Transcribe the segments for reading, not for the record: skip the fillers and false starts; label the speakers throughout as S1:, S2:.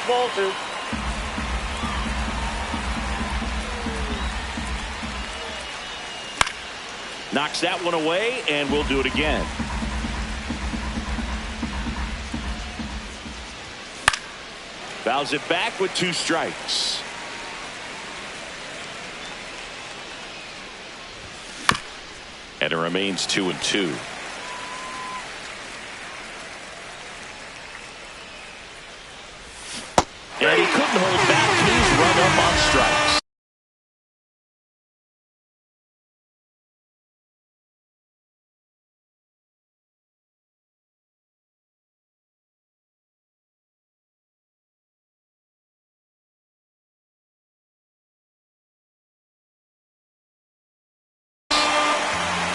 S1: Ball two.
S2: Knocks that one away, and we'll do it again. Fouls it back with 2 strikes. And it remains 2-2. And he couldn't hold back. He's run up on strikes.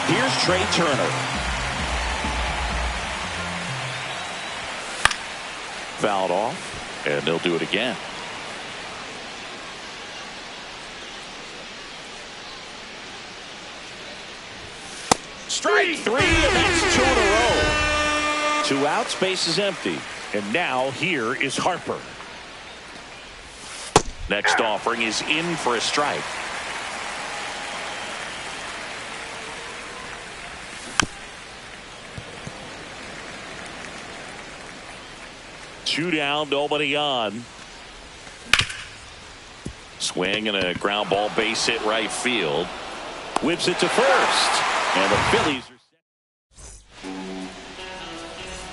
S2: Here's Trey Turner. Fouled off, and they'll do it again. Strike 3, and that's 2 in a row. 2 outs, base is empty. And now here is Harper. Next offering is in for a strike. Two down, nobody on. Swing and a ground ball base hit right field. Whips it to first. And the Phillies are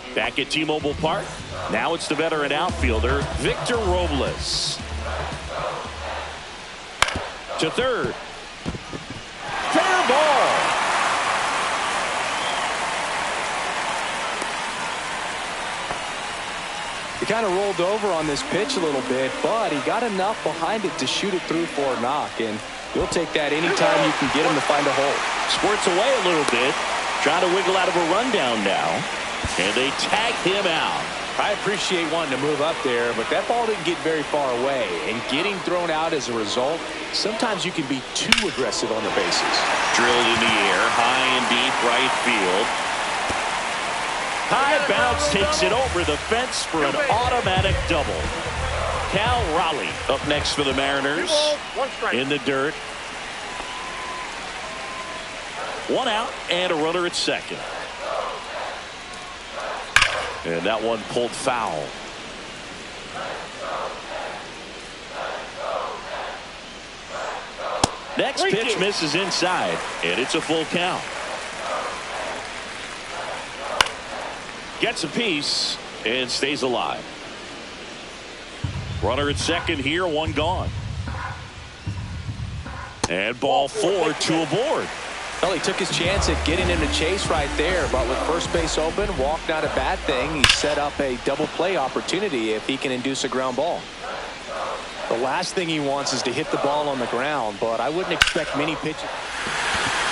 S2: set. Back at T-Mobile Park. Now it's the veteran outfielder, Victor Robles. To third. Fair ball.
S3: He kind of rolled over on this pitch a little bit, but he got enough behind it to shoot it through for a knock, and you'll take that anytime you can get him to find a hole.
S2: Squirts away a little bit, trying to wiggle out of a rundown now, and they tag him out.
S3: I appreciate wanting to move up there, but that ball didn't get very far away, and getting thrown out as a result, sometimes you can be too aggressive on the bases.
S2: Drilled in the air, high and deep right field. High bounce takes it over the fence for an automatic double. Cal Raleigh up next for the Mariners. In the dirt. 1 out and a runner at second. And that one pulled foul. Next pitch misses inside, and it's a full count. Gets a piece and stays alive. Runner at second here, 1 gone. And ball 4, 2 aboard.
S3: Well, he took his chance at getting him to chase right there, but with first base open, walk not a bad thing. He set up a double play opportunity if he can induce a ground ball. The last thing he wants is to hit the ball on the ground, but I wouldn't expect many pitches.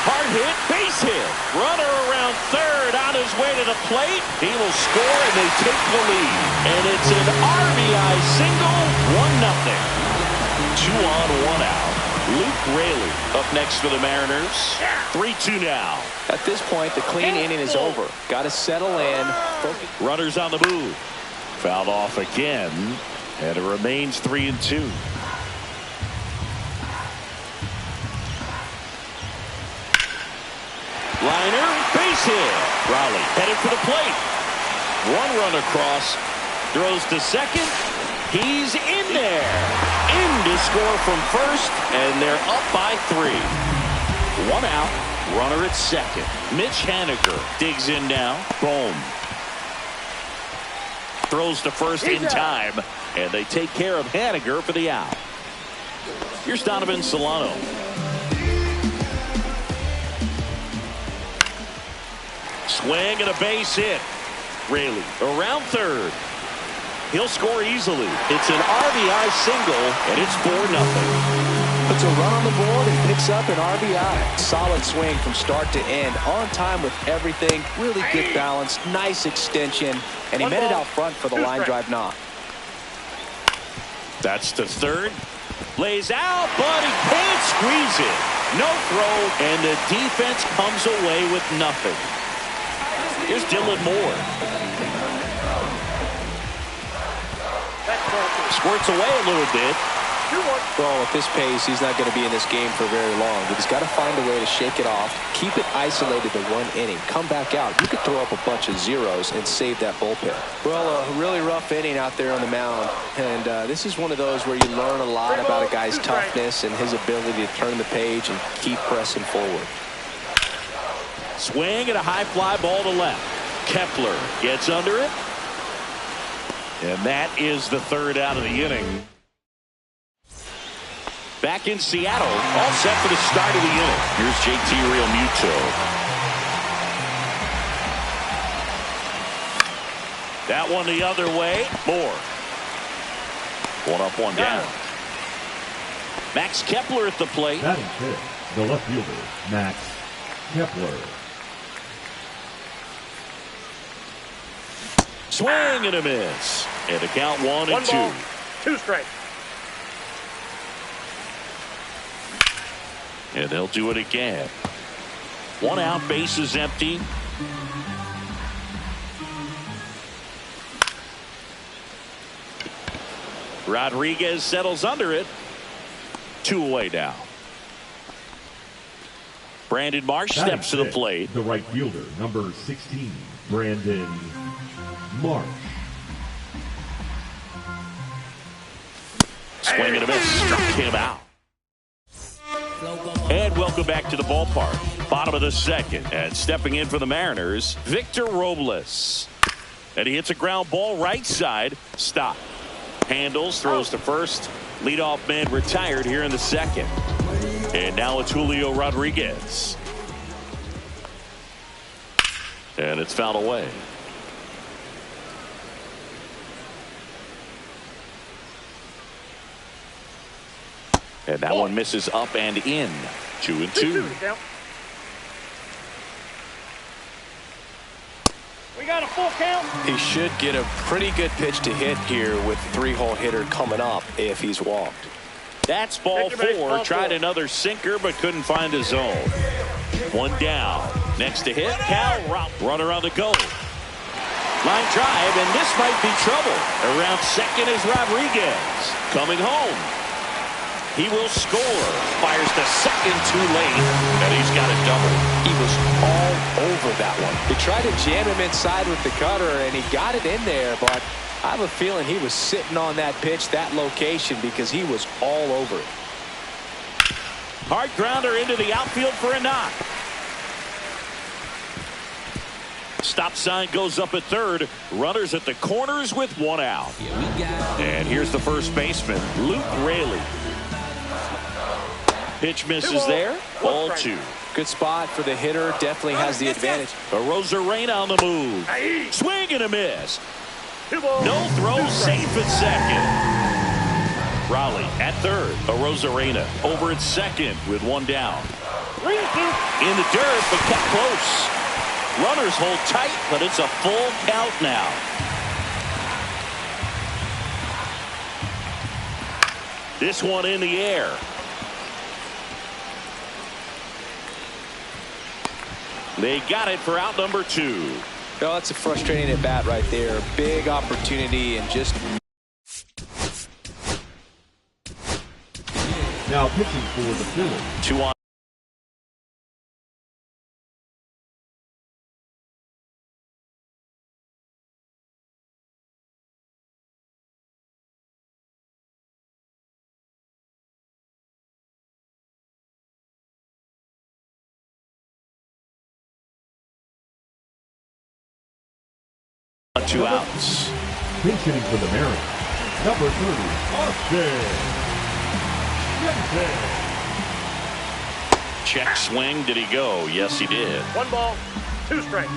S2: Hard hit, base hit. Runner around third on his way to the plate. He will score, and they take the lead. And it's an RBI single, 1-0. 2 on, 1 out. Luke Raley up next for the Mariners. 3-2 now.
S3: At this point, the clean inning is over. Got to settle in.
S2: Runners on the move. Fouled off again, and it remains 3-2. Liner, base hit. Raleigh headed for the plate. 1 run across. Throws to second. He's in there. In to score from first, and they're up by 3. 1 out. Runner at second. Mitch Haniger digs in now. Boom. Throws to first in time, and they take care of Haniger for the out. Here's Donovan Solano. Swing and a base hit. Raley around third. He'll score easily. It's an RBI single, and it's 4-0.
S3: Puts a run on the board and picks up an RBI. Solid swing from start to end. On time with everything. Really good balance. Nice extension. And he met it out front for the line drive knock.
S2: That's to third. Lays out, but he can't squeeze it. No throw, and the defense comes away with nothing. Here's Dylan Moore. Squirts away a little bit.
S3: Well, at this pace, he's not going to be in this game for very long. But he's got to find a way to shake it off, keep it isolated to one inning, come back out. You could throw up a bunch of zeros and save that bullpen. Well, a really rough inning out there on the mound. And this is one of those where you learn a lot about a guy's toughness and his ability to turn the page and keep pressing forward.
S2: Swing and a high fly ball to left. Kepler gets under it. And that is the third out of the inning. Back in Seattle, all set for the start of the inning. Here's JT Realmuto. That one the other way. Moore. One up, one down. Max Kepler at the plate.
S1: Batting fifth, the left fielder, Max Kepler.
S2: Swing and a miss. And the count 1-2.
S4: 1 ball, 2 strikes.
S2: And they'll do it again. 1 out, base is empty. Rodriguez settles under it. 2 away now. Brandon Marsh steps to the plate.
S1: The right fielder, number 16, Brandon Marsh.
S2: Swing and a miss. Struck him out. And welcome back to the ballpark. Bottom of the second. And stepping in for the Mariners, Victor Robles. And he hits a ground ball right side. Stop. Handles, throws to first. Leadoff man retired here in the second. And now it's Julio Rodriguez. And it's fouled away. And that one misses up and in. 2-2.
S4: We got a full count.
S3: He should get a pretty good pitch to hit here with the 3-hole hitter coming up if he's walked.
S2: That's ball 4. Tried another sinker but couldn't find a zone. 1 down. Next to hit, Cal runner on the go. Line drive, and this might be trouble. Around second is Rodriguez. Coming home. He will score. Fires to second too late, and he's got a double.
S3: He was all over that one. He tried to jam him inside with the cutter, and he got it in there, but I have a feeling he was sitting on that pitch, that location, because he was all over it.
S2: Hard grounder into the outfield for a knock. Stop sign goes up at third. Runners at the corners with 1 out. And here's the first baseman, Luke Raley. Pitch misses there. Ball 2.
S3: Good spot for the hitter. Definitely has the advantage.
S2: Arozarena on the move. Swing and a miss. No throw, safe at second. Raleigh at third. Arozarena over at second with 1 down. In the dirt, but kept close. Runners hold tight, but it's a full count now. This one in the air. They got it for out number 2.
S3: Oh, that's a frustrating at bat right there. Big opportunity and just.
S1: Now pitching for the Phillies.
S2: 2 on. On 2 outs.
S1: Pinch hitting for the Mariners, number 30, Austin Jensen.
S2: Check swing. Did he go? Yes, he did.
S4: 1 ball, 2 strikes.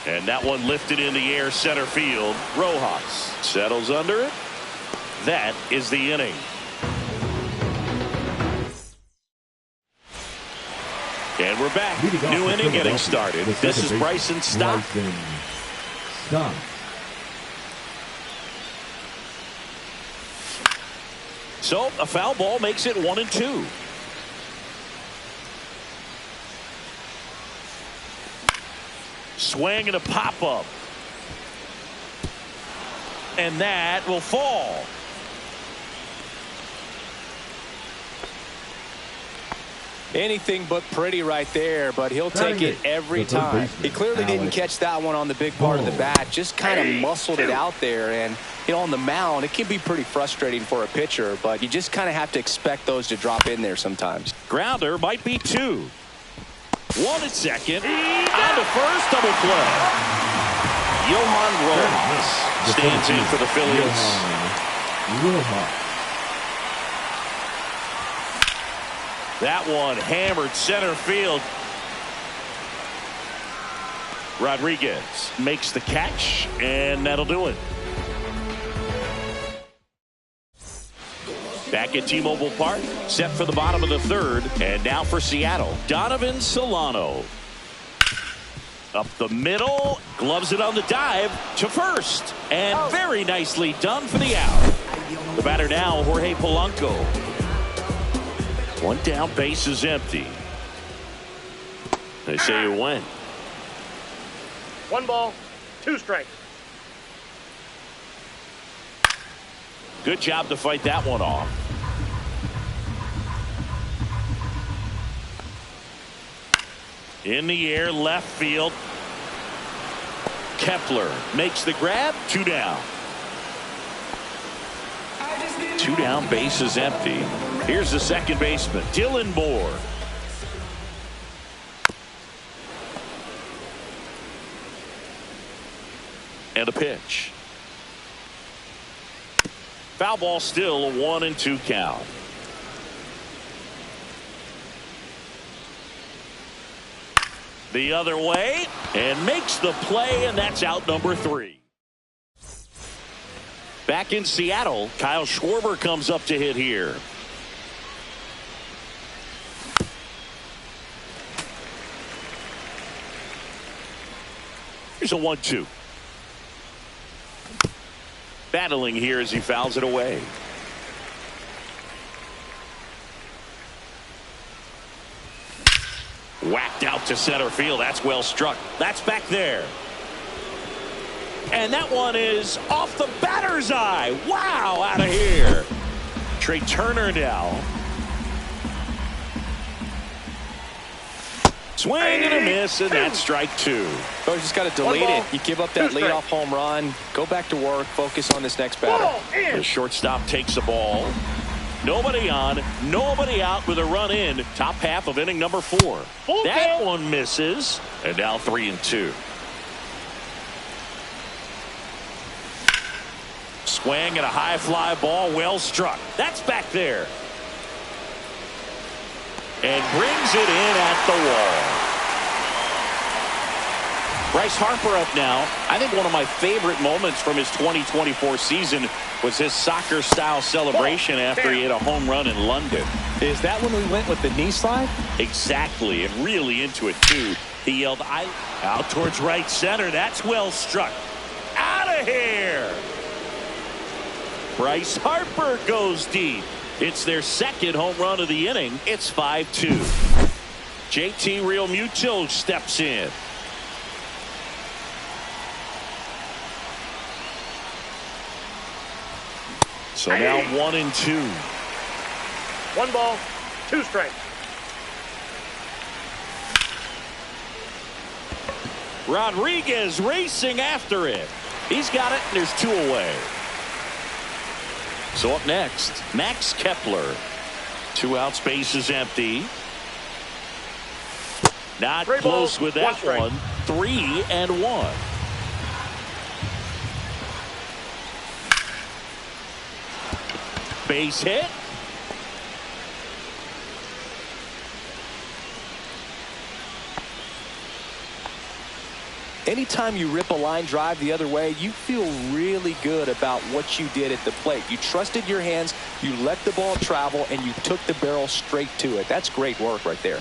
S2: And that one lifted in the air center field. Rojas settles under it. That is the inning. And we're back. New inning getting started. This is Bryson Stott. So a foul ball makes it 1-2. Swing and a pop up. and that will fall.
S3: Anything but pretty right there, but he'll take it every time. He clearly didn't catch that one on the big part of the bat, just kind of muscled it out there. And, you know, on the mound, it can be pretty frustrating for a pitcher, but you just kind of have to expect those to drop in there sometimes.
S2: Grounder might be 2. 1 at second. On to first, double play. Johan Rojas stands in for the Phillies. That one hammered center field. Rodriguez makes the catch, and that'll do it. Back at T-Mobile Park, set for the bottom of the 3rd, and now for Seattle, Donovan Solano. Up the middle, gloves it on the dive to first, and very nicely done for the out. The batter now, Jorge Polanco. 1 down, base is empty. They say you win.
S4: 1 ball, 2 strikes.
S2: Good job to fight that one off. In the air, left field. Kepler makes the grab. 2 down. 2 down, base is empty. Here's the second baseman, Dylan Moore. And a pitch. Foul ball, still a 1-2 count. The other way, and makes the play, and that's out number 3. Back in Seattle, Kyle Schwarber comes up to hit here. Here's a 1-2. Battling here as he fouls it away. Whacked out to center field. That's well struck. That's back there. And that one is off the batter's eye. Wow, out of here. Trey Turner now. Swing and a miss, and that's strike 2.
S3: So you just got to delete it. You give up that leadoff home run. Go back to work. Focus on this next batter.
S2: The shortstop takes the ball. Nobody on, nobody out with a run in. Top half of inning number 4. That one misses, and now 3-2. Swing and a high fly ball, well struck. That's back there. And brings it in at the wall. Bryce Harper up now. I think one of my favorite moments from his 2024 season was his soccer-style celebration after he hit a home run in London.
S3: Is that when we went with the knee slide?
S2: Exactly, and really into it, too. He yelled, out towards right center. That's well struck. Out of here! Bryce Harper goes deep. It's their second home run of the inning. It's 5-2. JT Realmuto steps in. So now 1-2.
S4: 1 ball, 2 strikes.
S2: Rodriguez racing after it. He's got it, and there's 2 away. So up next, Max Kepler. 2 outs, base is empty. Not close with that one. 3-1. Base hit.
S3: Anytime you rip a line drive the other way, you feel really good about what you did at the plate. You trusted your hands, you let the ball travel, and you took the barrel straight to it. That's great work right there.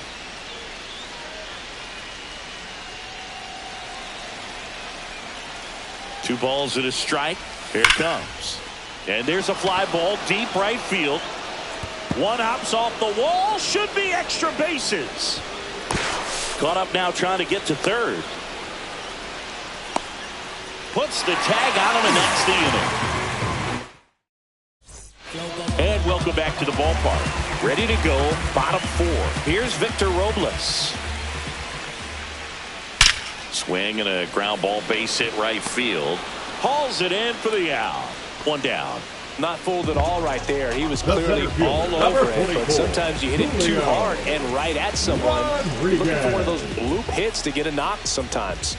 S2: Two balls and a strike. Here it comes. And there's a fly ball deep right field. One hops off the wall. Should be extra bases. Caught up now trying to get to third. Puts the tag on him, and that's the inning. And welcome back to the ballpark. Ready to go, bottom 4. Here's Victor Robles. Swing and a ground ball, base hit right field. Hauls it in for the out. 1 down.
S3: Not fooled at all right there. He was clearly all over it, but sometimes you hit it too hard and right at someone. Looking for one of those bloop hits to get a knock sometimes.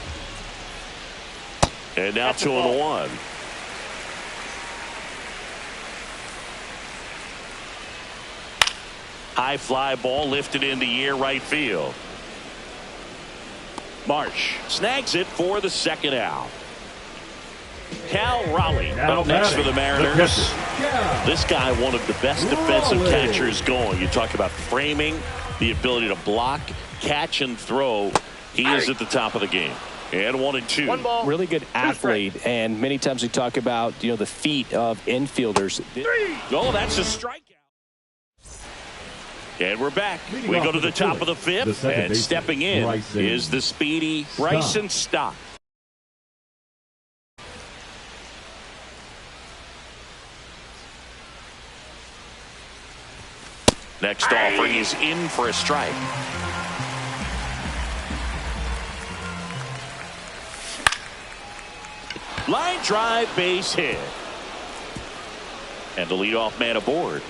S2: And now 2-1. High fly ball lifted in the air right field. Marsh snags it for the second out. Cal Raleigh up next for the Mariners. This guy, one of the best defensive catchers going. You talk about framing, the ability to block, catch, and throw. He is at the top of the game. And 1-2.
S3: Really good athlete, and many times we talk about the feet of infielders.
S2: Oh, that's a strikeout. And we're back. We go to the top of the 5th, and stepping in is the speedy Bryson Stott. Next offering is in for a strike. Line drive, base hit. And the leadoff man aboard.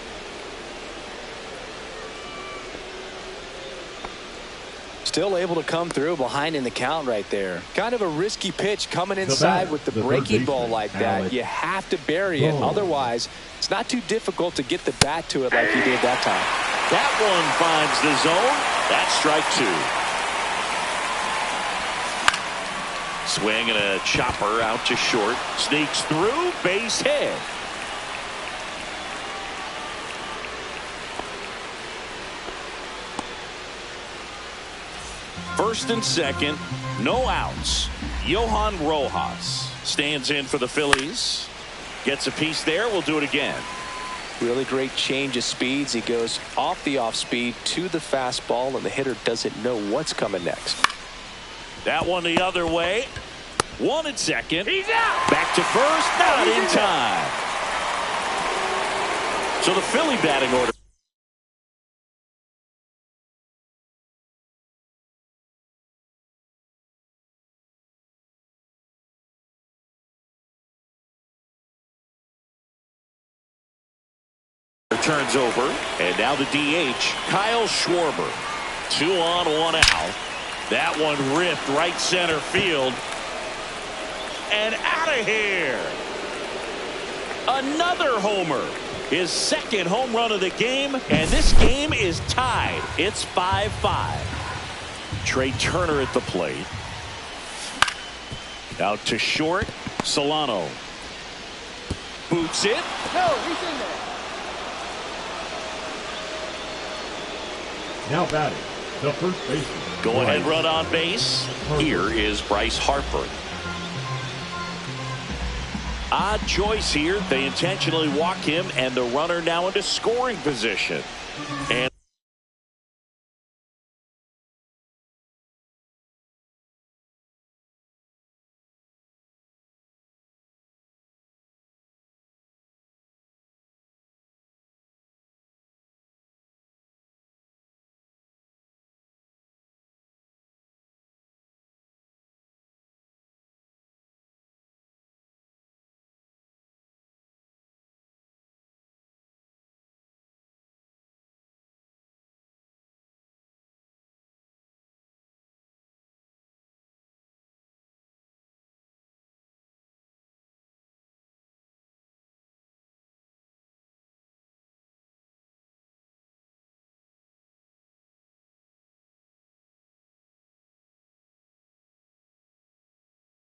S3: Still able to come through behind in the count right there. Kind of a risky pitch coming inside with the breaking ball like that. You have to bury it. Otherwise, it's not too difficult to get the bat to it like he did that time.
S2: That one finds the zone. That's strike 2. Swing and a chopper out to short. Sneaks through, base hit. First and second, no outs. Johan Rojas stands in for the Phillies. Gets a piece there. We'll do it again.
S3: Really great change of speeds. He goes off the off speed to the fastball, and the hitter doesn't know what's coming next.
S2: That one the other way. 1 at second. He's out. Back to first. Not in time. So the Philly batting order. Turns over, and now the DH, Kyle Schwarber. 2 on, 1 out. That one ripped right center field. And out of here. Another homer. His second home run of the game, and this game is tied. It's 5-5. Trey Turner at the plate. Out to short, Solano. Boots it.
S4: No, he's in there.
S1: Now batting, the first baseman.
S2: Go ahead run on base. Here is Bryce Harper. Odd choice here. They intentionally walk him, and the runner now into scoring position. And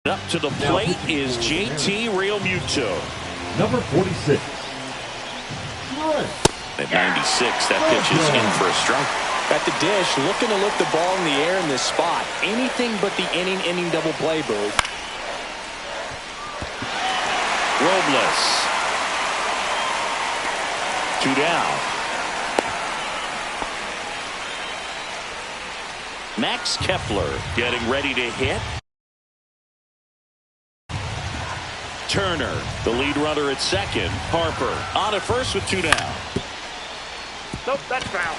S2: up to the plate is JT Realmuto.
S1: Number 46.
S2: At 96, that pitch is in for a strike.
S3: At the dish, looking to lift the ball in the air in this spot. Anything but the inning double play, Boo.
S2: Robles. 2 down. Max Kepler getting ready to hit. Turner, the lead runner at second. Harper on at first with 2 down.
S4: Nope, that's foul.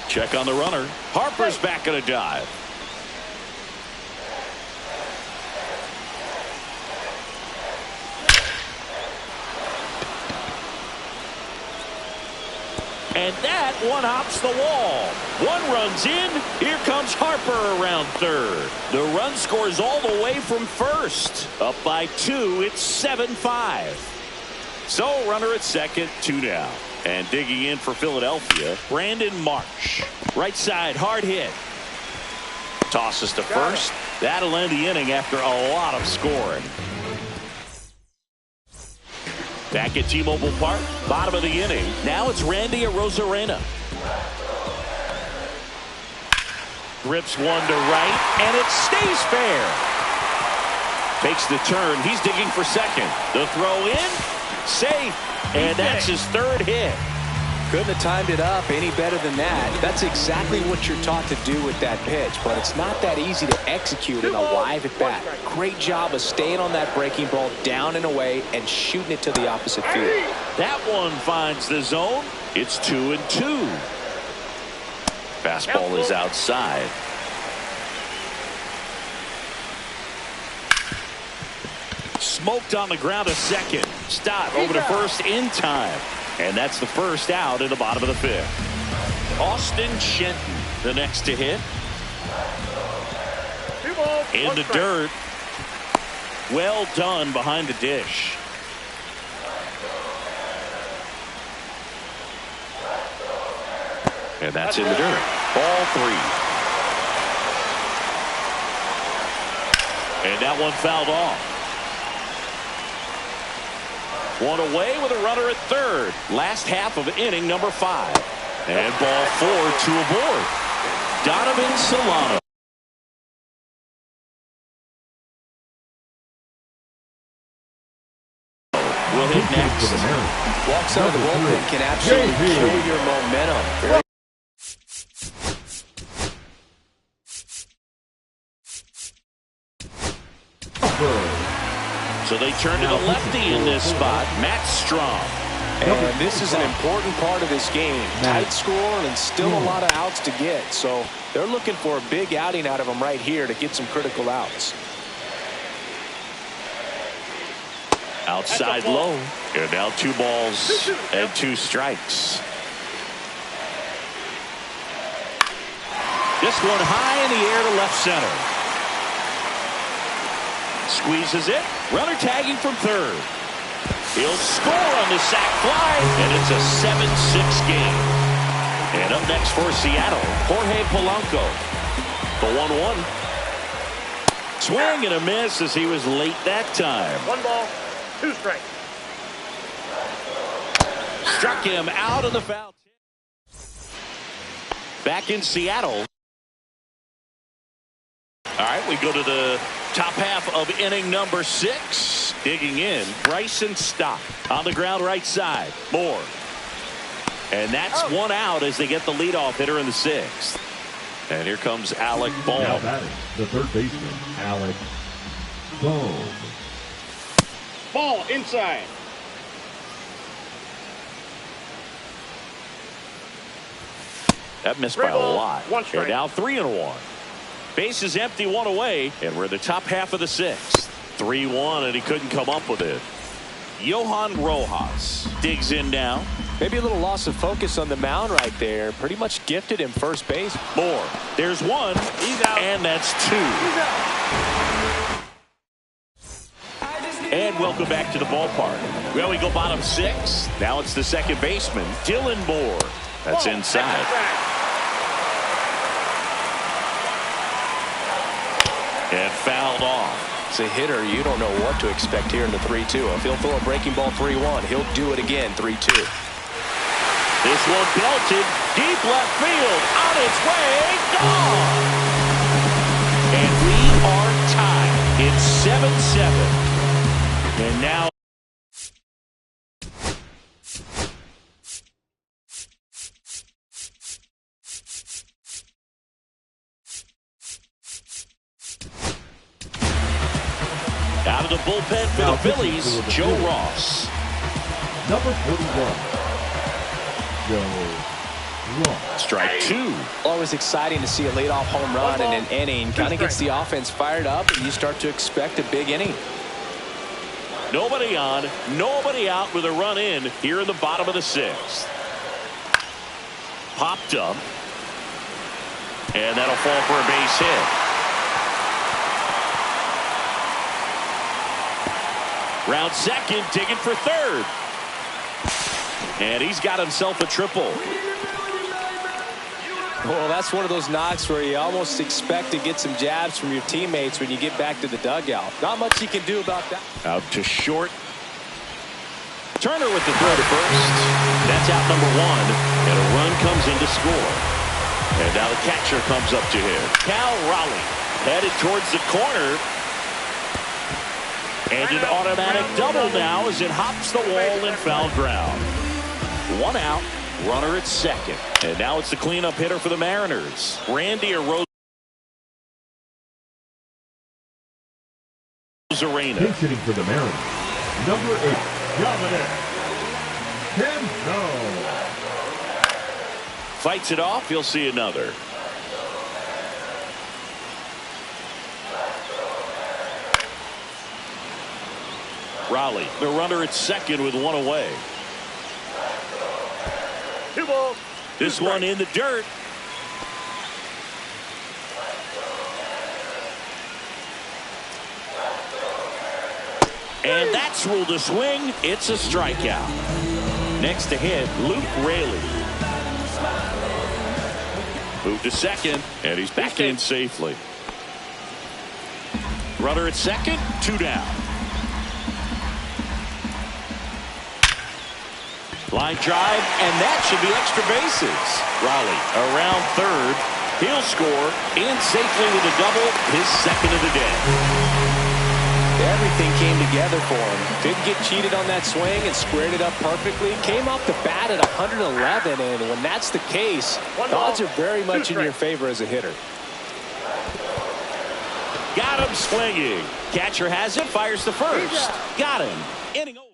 S2: Check on the runner. Harper's back on a dive. And that one hops the wall. One runs in. Here comes Harper around third. The run scores all the way from first. Up by 2. It's 7-5. So runner at second, 2 down. And digging in for Philadelphia, Brandon Marsh. Right side, hard hit. Tosses to first. That'll end the inning after a lot of scoring. Back at T-Mobile Park, bottom of the inning. Now it's Randy Arozarena. Grips one to right, and it stays fair. Takes the turn. He's digging for second. The throw in, safe, and that's his third hit.
S3: Couldn't have timed it up any better than that. That's exactly what you're taught to do with that pitch, but it's not that easy to execute in a live at bat. Great job of staying on that breaking ball down and away and shooting it to the opposite field.
S2: That one finds the zone. It's 2-2. Fastball is outside. Smoked on the ground to second. Stop over to first in time. And that's the first out in the bottom of the 5th. Austin Shenton, the next to hit.
S4: 2 balls,
S2: In the dirt. Well done behind the dish. And that's in the dirt. Ball 3. And that one fouled off. One away with a runner at third. Last half of inning number 5. And ball 4 to aboard. Donovan Solano. Will hit next.
S3: Walks out of the bullpen can absolutely kill your momentum.
S2: So they turn to the lefty in this spot, Matt Strong.
S3: And this is an important part of this game. Tight score and still a lot of outs to get. So they're looking for a big outing out of him right here to get some critical outs.
S2: Outside low. And now 2 balls and 2 strikes. This one high in the air to left center. Squeezes it. Runner tagging from third. He'll score on the sac fly, and it's a 7-6 game. And up next for Seattle, Jorge Polanco. The 1-1. Swing and a miss as he was late that time.
S4: 1 ball, 2 strikes.
S2: Struck him out of the foul. Back in Seattle. All right, we go to the top half of inning number 6. Digging in, Bryson Stott on the ground right side. Moore. And that's 1 out as they get the leadoff hitter in the 6th. And here comes Alec Bohm.
S1: Now batting, the third baseman, Alec Bohm.
S4: Ball inside.
S2: That missed by a lot.
S4: 1 strike.
S2: And now 3-1. Base is empty, 1 away, and we're in the top half of the 6th. 3-1, and he couldn't come up with it. Johan Rojas digs in now.
S3: Maybe a little loss of focus on the mound right there. Pretty much gifted him first base.
S2: Moore. There's 1. He's out. And that's 2. And welcome back to the ballpark. Well, we go bottom 6. Now it's the second baseman, Dylan Moore. That's inside. And fouled off.
S3: As a hitter, you don't know what to expect here in the 3-2. If he'll throw a breaking ball 3-1, he'll do it again 3-2.
S2: This one belted deep left field. On its way. Gone. And we are tied. It's 7-7. And now Out of the bullpen for the Phillies, Joe Ross.
S1: Number 41, Joe Ross.
S2: Strike two.
S3: Always exciting to see a leadoff home run in an inning. Kind of gets the offense fired up, and you start to expect a big inning.
S2: Nobody on, nobody out with a run in here in the bottom of the sixth. Popped up. And that'll fall for a base hit. Round second, digging for third. And he's got himself a triple.
S3: Well, that's one of those knocks where you almost expect to get some jabs from your teammates when you get back to the dugout. Not much you can do about that.
S2: Out to short. Turner with the throw to first. That's out number one. And a run comes in to score. And now the catcher comes up to him. Cal Raleigh headed towards the corner. And an automatic double now as it hops the wall and foul ground. One out. Runner at second. And now it's the cleanup hitter for the Mariners. Randy Arozarena.
S1: Pinch hitting for the Mariners. Number 8, Dominic Kenzo.
S2: Fights it off. You'll see another. Raleigh, the runner at second with one away.
S4: 2 balls.
S2: This one in the dirt. And that's ruled a swing. It's a strikeout. Next to hit, Luke Raley. Moved to second, and he's back in safely. Runner at second, 2 down. Line drive, and that should be extra bases. Raleigh around third. He'll score in safely with a double, his second of the day.
S3: Everything came together for him. Didn't get cheated on that swing and squared it up perfectly. Came off the bat at 111, and when that's the case, the odds are very much in your favor as a hitter.
S2: Got him swinging. Catcher has it, fires to first. Got him. Inning over.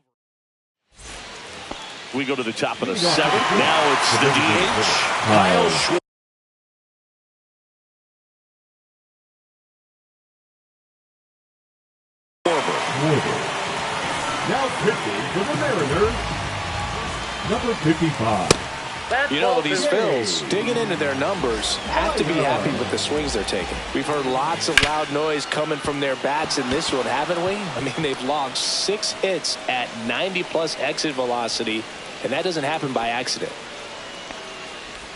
S2: We go to the top of the seventh. Now it's the DH. Kyle Schwarber.
S1: Now pitching for the Mariners, number 55.
S3: You know, these Phils, digging into their numbers, have to be happy with the swings they're taking. We've heard lots of loud noise coming from their bats in this one, haven't we? I mean, they've logged 6 hits at 90-plus exit velocity, and that doesn't happen by accident.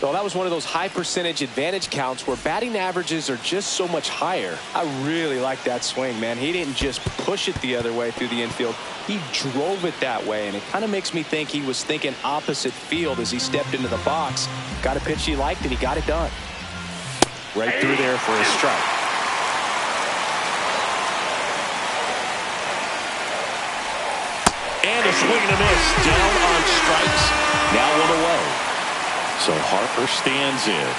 S3: Well, that was one of those high percentage advantage counts where batting averages are just so much higher. I really like that swing, man. He didn't just push it the other way through the infield. He drove it that way, and it kind of makes me think he was thinking opposite field as he stepped into the box. Got a pitch he liked, and he got it done. Right through there for a strike.
S2: And a swing and a miss. Down on strikes. Now one away. So Harper stands in.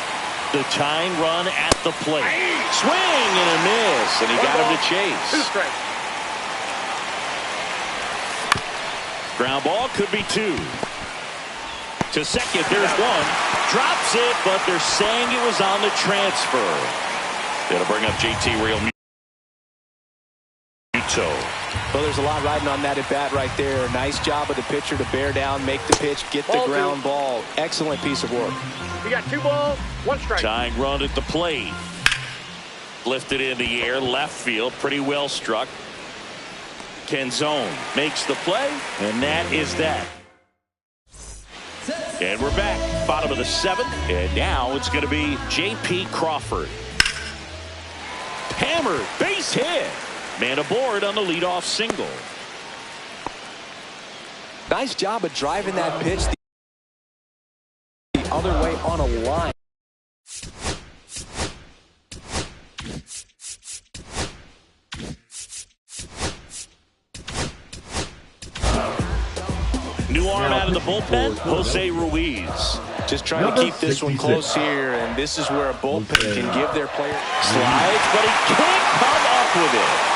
S2: The tying run at the plate. Swing and a miss, and he got him to chase.
S4: 2 strikes.
S2: Ground ball could be 2. To second, there's one. Drops it, but they're saying it was on the transfer. It'll bring up JT Realmuto.
S3: Well, there's a lot riding on that at bat right there. Nice job of the pitcher to bear down, make the pitch, get the ground ball. Excellent piece of work.
S4: You got 2 balls, 1 strike.
S2: Tying run at the plate. Lifted in the air, left field, pretty well struck. Kenzone makes the play, and that is that. And we're back, bottom of the 7th, and now it's going to be J.P. Crawford. Hammered, base hit. Man aboard on the leadoff single.
S3: Nice job of driving that pitch the other way on a line.
S2: New arm out of the bullpen, Jose Ruiz.
S3: Just trying to keep this one close here, and this is where a bullpen can give their player
S2: slides, but he can't come up with it.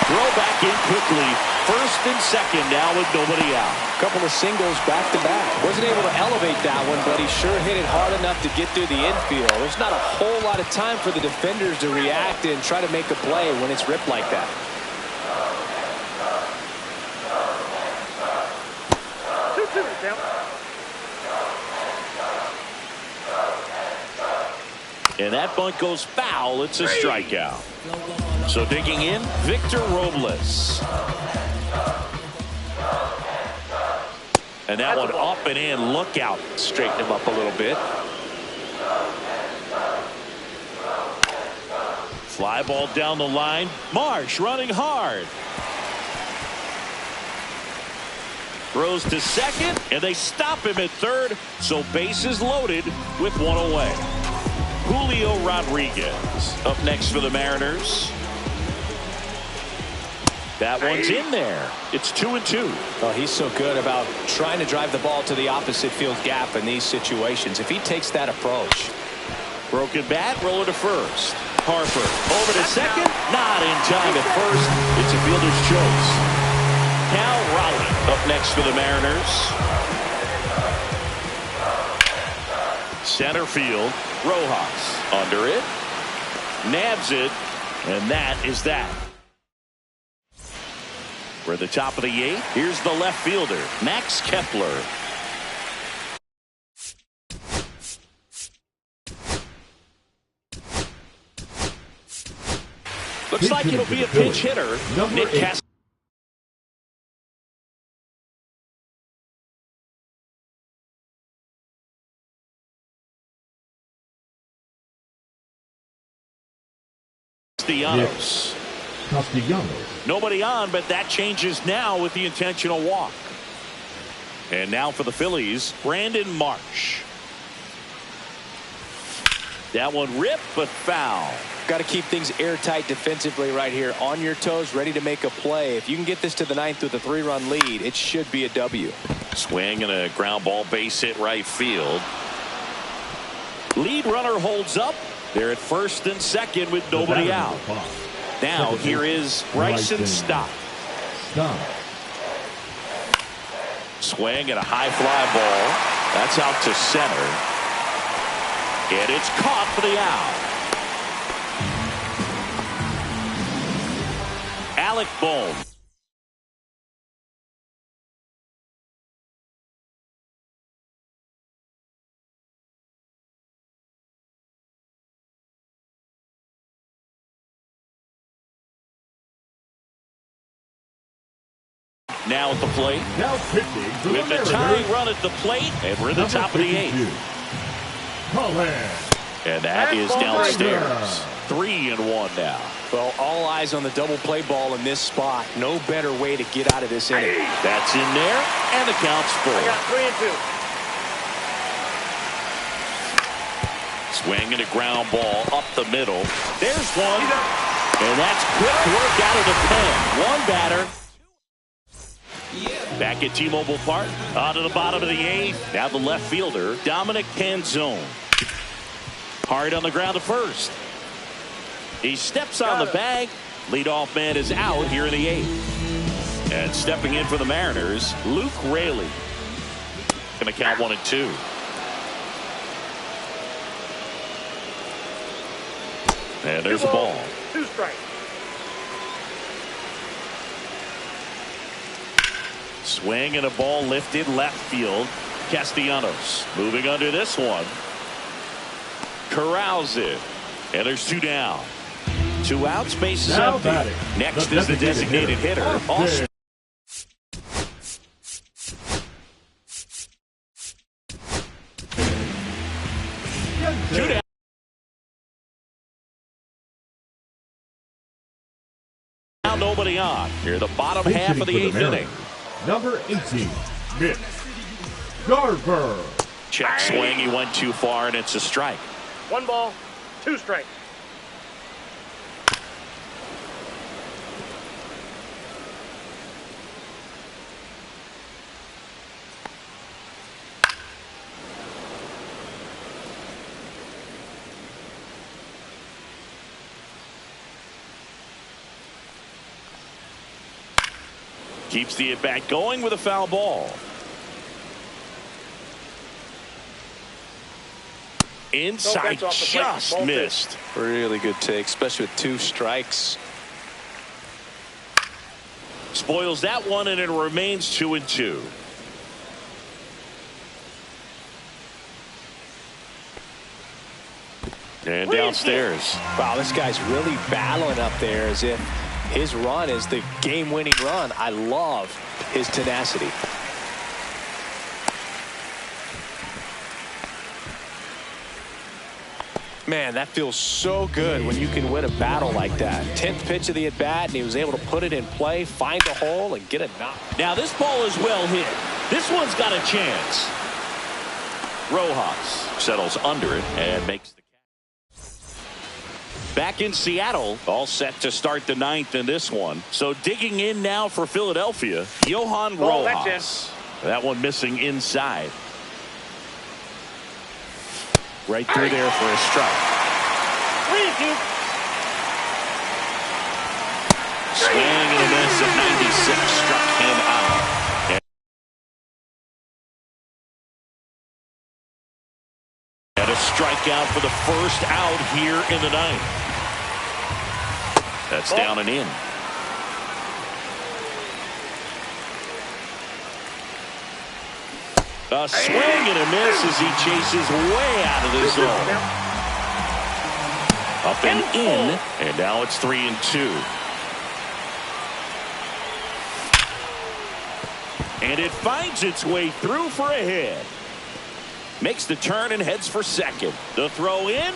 S2: throw back in quickly. First and second now with nobody out.
S3: A couple of singles back-to-back. Wasn't able to elevate that one, but he sure hit it hard enough to get through the infield. There's not a whole lot of time for the defenders to react and try to make a play when it's ripped like that.
S4: 2-2 count.
S2: And that bunt goes foul. It's a strikeout. So digging in, Victor Robles. And that one up and in. Look out. Straighten him up a little bit. Fly ball down the line. Marsh running hard. Throws to second, and they stop him at third. So bases loaded with one away. Julio Rodriguez up next for the Mariners. That one's in there. It's 2-2.
S3: Well, he's so good about trying to drive the ball to the opposite field gap in these situations. If he takes that approach.
S2: Broken bat, roller to first. Harper over to second. Not in time at first. It's a fielder's choice. Cal Raleigh up next for the Mariners. Center field. Rojas under it. Nabs it. And that is that. We're at the top of the 8th. Here's the left fielder, Max Kepler. Looks like it'll be a pinch hitter. Nick Castellanos. Nobody on, but that changes now with the intentional walk. And now for the Phillies, Brandon Marsh. That one ripped, but foul.
S3: Got to keep things airtight defensively right here. On your toes, ready to make a play. If you can get this to the 9th with a 3-run lead, it should be a W.
S2: Swing and a ground ball base hit right field. Lead runner holds up. They're at first and second with nobody out. Now here is Bryson Stott. Swing and a high fly ball. That's out to center. And it's caught for the out. Alec Bohm. Now at the plate.
S1: Now pitching
S2: with the tying run at the plate, and we're in the top of the 8th. And that is downstairs. 3-1 now.
S3: Well, all eyes on the double play ball in this spot. No better way to get out of this inning.
S2: That's in there, and the count's full.
S4: I got 3-2.
S2: Swing and a ground ball up the middle. There's one. And that's quick work out of the pen. One batter. Back at T-Mobile Park. On to the bottom of the 8th. Now the left fielder, Dominic Canzone. Hard on the ground to first. He steps on the bag. Leadoff man is out here in the 8th. And stepping in for the Mariners, Luke Raley. Going to count 1 and 2. And there's the ball.
S4: 2 strikes.
S2: Swing and a ball lifted left field. Castellanos moving under this one. Corrals it. And there's 2 down. 2 outs, base is empty. Next is the designated hitter, Austin. 2 down. Now nobody on. Here the bottom half of the 8th inning.
S1: Number 18, Mitch Garver.
S2: Check swing. He went too far, and it's a strike.
S4: 1 ball, 2 strikes.
S2: Keeps the at-bat going with a foul ball. Inside, just missed.
S3: Really good take, especially with 2 strikes.
S2: Spoils that one, and it remains 2-2. And downstairs.
S3: Wow, this guy's really battling up there as if his run is the game-winning run. I love his tenacity. Man, that feels so good when you can win a battle like that. 10th pitch of the at-bat, and he was able to put it in play, find a hole, and get a knock.
S2: Now this ball is well hit. This one's got a chance. Rojas settles under it and makes the catch. Back in Seattle, all set to start the 9th in this one. So digging in now for Philadelphia, Johan Rojas. That one missing inside. Right through there for a strike. Swing and a miss at 96, struck him out. And a strikeout for the first out here in the 9th. That's down and in. A swing and a miss as he chases way out of the zone. Up and in, and now it's 3-2. And it finds its way through for a hit. Makes the turn and heads for second. The throw in.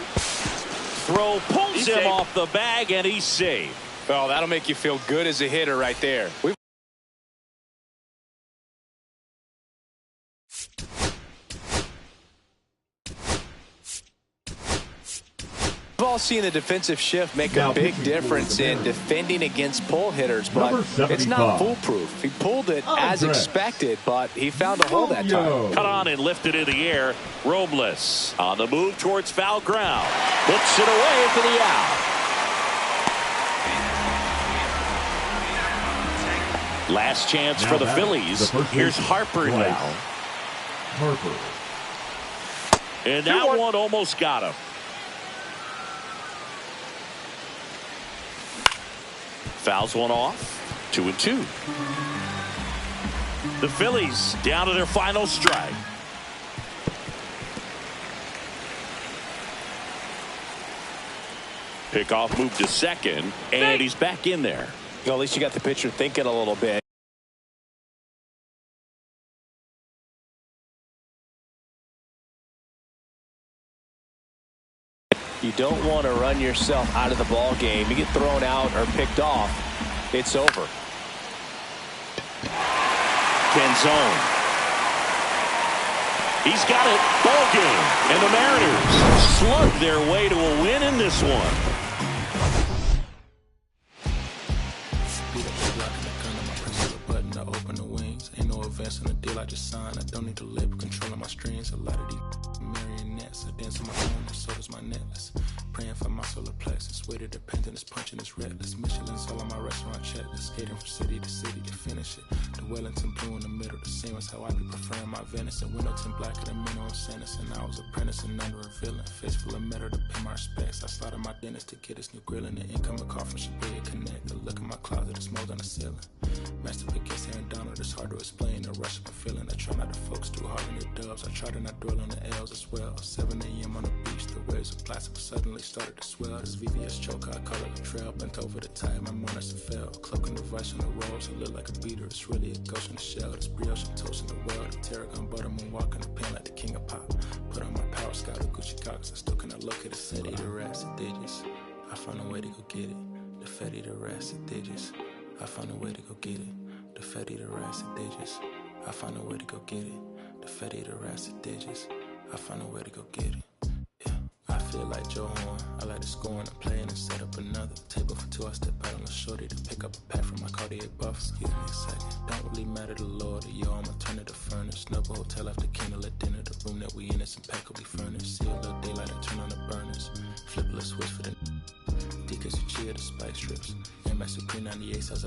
S2: Throw pulls him off the bag, and he's safe.
S3: Oh, that'll make you feel good as a hitter right there. We've all seen the defensive shift make a big difference in defending against pull hitters, but it's not foolproof. He pulled it as expeced, but he found a hole that time.
S2: Cut on and lifted in the air. Robles on the move towards foul ground. Puts it away for the out. Last chance for the Phillies. Here's Harper now. And that one almost got him. Fouls one off. 2-2. The Phillies down to their final strike. Pickoff move to second, and he's back in there.
S3: Well, at least you got the pitcher thinking a little bit. You don't want to run yourself out of the ball game. You get thrown out or picked off, it's over.
S2: Canzone. He's got it. Ball game. And the Mariners slug their way to a win in this one.
S5: In the deal I just signed, I don't need to labor controlling my strings. A lot of these marionettes, I dance on my own, and so does my necklace. Praying for my solar plexus, way to dependence, punching is reckless. Michelin's all on my restaurant checklist, skating from city to city to finish it. The Wellington blue in the middle, the same as how I be preferring my venison. Windowton blacker than minimum sentence, and I was apprentice and under a villain. Face full of metal to pay my respects. I slotted my dentist to get his new grill in the incoming call from Shabia Connect. The look in my closet is mold on the ceiling. Master pick against Aaron Donald, it's hard to explain. The rush of a feeling, I try not to focus too hard on the dubs. I try to not dwell on the L's as well. 7 a.m. on the beach, the waves of plastic suddenly started to swell. This VVS choker, I call it a trail. Bent over the tide, my monitor fell. Cloaking device on the rolls, it look like a beater. It's really a ghost in the shell. This brioche and toast in the world. The tarragon butter moon walking the pen like the king of pop. Put on my power scout, the Gucci Cox. I still cannot locate the city, the rats, the digits. I found a way to go get it. The fetty, the rats, the digits. I found a way to go get it. The fetty, the rats, the digits. I found a way to go get it. The fetty, the rats, the digits. I found a way to go get it. Yeah, I feel like Joe Horn. I like to score and play and set up another table for two. I step out on the shorty to pick up a pack from my Cartier buff. Excuse me a second. Don't really matter the Lord. Yo, I'ma turn it to furnace. Snuggle hotel after candle at dinner. The room that we in is impeccably furnished. See a little daylight and turn on the burners. Flip a little switch for the Deacons, you cheer the spice strips. And my Supreme 98 says